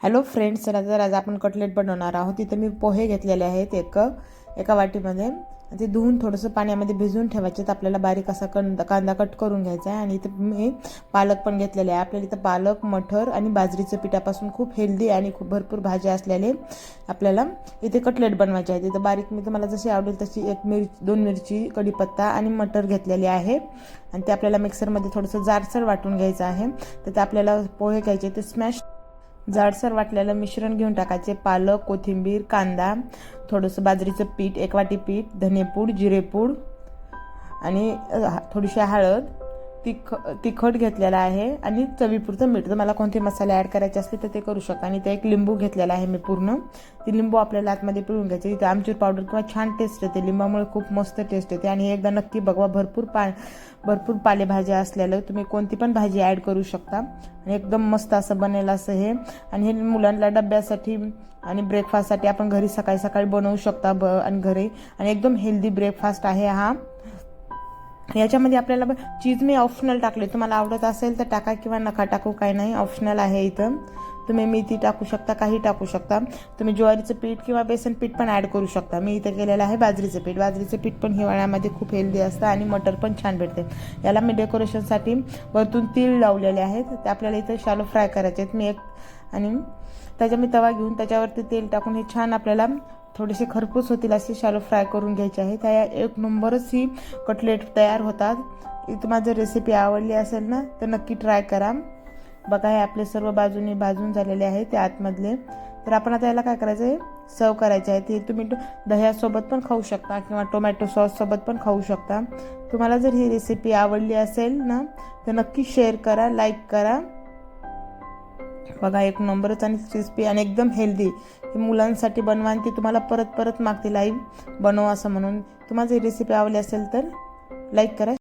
Hello friends, चला तर आज आपण कटलेट बनवणार आहोत। इथे मी पोहे घेतलेले आहेत एका वाटीमध्ये। ते धुवून थोडंसं पाण्यामध्ये भिजवून ठेवायचे। आपल्याला बारीक असा कांदा कट करून घ्यायचा आहे। आणि इथे मी पालक पण घेतलेले आहे। आपल्याला इथे पालक, मटर आणि बाजरीच्या पिठापासून खूप हेल्दी आणि खूप भरपूर भाज्या असलेले आपल्याला इथे कटलेट बनवायचे आहेत। इथे बारीक मी तुम्हाला जशी आवडेल तशी दोन मिरची, कढीपत्ता आणि मटर घेतलेले आहे। आणि ते आपल्याला मिक्सरमध्ये थोडंसं जाडसर वाटून घ्यायचं आहे। तर ते आपल्याला पोहे घ्यायचे, ते स्मॅश जाडसर वाटलेलं मिश्रण घेऊन टाकायचे। पालक, कोथिंबीर, कांदा, थोडंसं बाजरीचं पीठ, एक वाटी पीठ, धनेपूड, जिरेपूड आणि थोडीशी हळद, तिखट घेतलेला आहे आणि चवीपुरतं मीठ। तुम्हाला कोणते मसाले ॲड करायचे असले तर ते करू शकता। आणि ते एक लिंबू घेतलेला आहे मी पूर्ण। ती लिंबू आपल्याला आतमध्ये पिळून घ्यायची। इथे आमचूर पावडर किंवा छान टेस्ट येते, लिंबामुळे खूप मस्त टेस्ट येते। आणि एकदा नक्की बघवा, भरपूर पालेभाज्या असलेलं तुम्ही कोणती पण भाजी ॲड करू शकता आणि एकदम मस्त असं बनेल असं हे। आणि हे मुलांना डब्यासाठी आणि ब्रेकफास्टसाठी आपण घरी सकाळी सकाळी बनवू शकता आणि घरी, आणि एकदम हेल्दी ब्रेकफास्ट आहे हा। याच्यामध्ये आपल्याला चीज मी ऑप्शनल टाकले, तुम्हाला आवडत असेल तर टाका किंवा नका टाकू, काही नाही, ऑप्शनल आहे। इथं तुम्ही मेथी टाकू शकता, काही टाकू शकता। तुम्ही ज्वारीचं पीठ किंवा बेसन पीठ पण ॲड करू शकता। मी इथे केलेलं आहे बाजरीचं पीठ। बाजरीचं पीठ पण हिवाळ्यामध्ये खूप हेल्दी असतं आणि मटर पण छान भेटते। याला मी डेकोरेशनसाठी वरतून तीळ लावलेले आहेत, ते आपल्याला इथे शालो फ्राय करायचे आहेत। आणि त्याच्या मी तवा घेऊन त्याच्यावरती तेल टाकून हे छान आपल्याला थोडेसे खरपूस होतील असे शालो फ्राय करून घ्यायचे आहे। त्या एक नंबरच ही कटलेट तयार होतात। तुम्हाला माझी रेसिपी आवडली असेल ना तर नक्की ट्राय करा। बघा, हे आपले सर्व बाजूने भाजून झालेले आहे ते आतमधले। तर आपण आता याला काय करायचं आहे, सर्व करायचे आहे। ते तुम्ही दह्यासोबत पण खाऊ शकता किंवा टोमॅटो सॉससोबत पण खाऊ शकता। तुम्हाला जर ही रेसिपी आवडली असेल ना तर नक्की शेअर करा, लाईक करा। बघा, एक नंबरच आणि क्रिस्पी आणि एकदम हेल्दी। ही मुलांसाठी बनवा आणि ती तुम्हाला परत परत मागतील, आई बनव असं म्हणून। तुम्हाला ही रेसिपी आवडली असेल तर लाईक करा।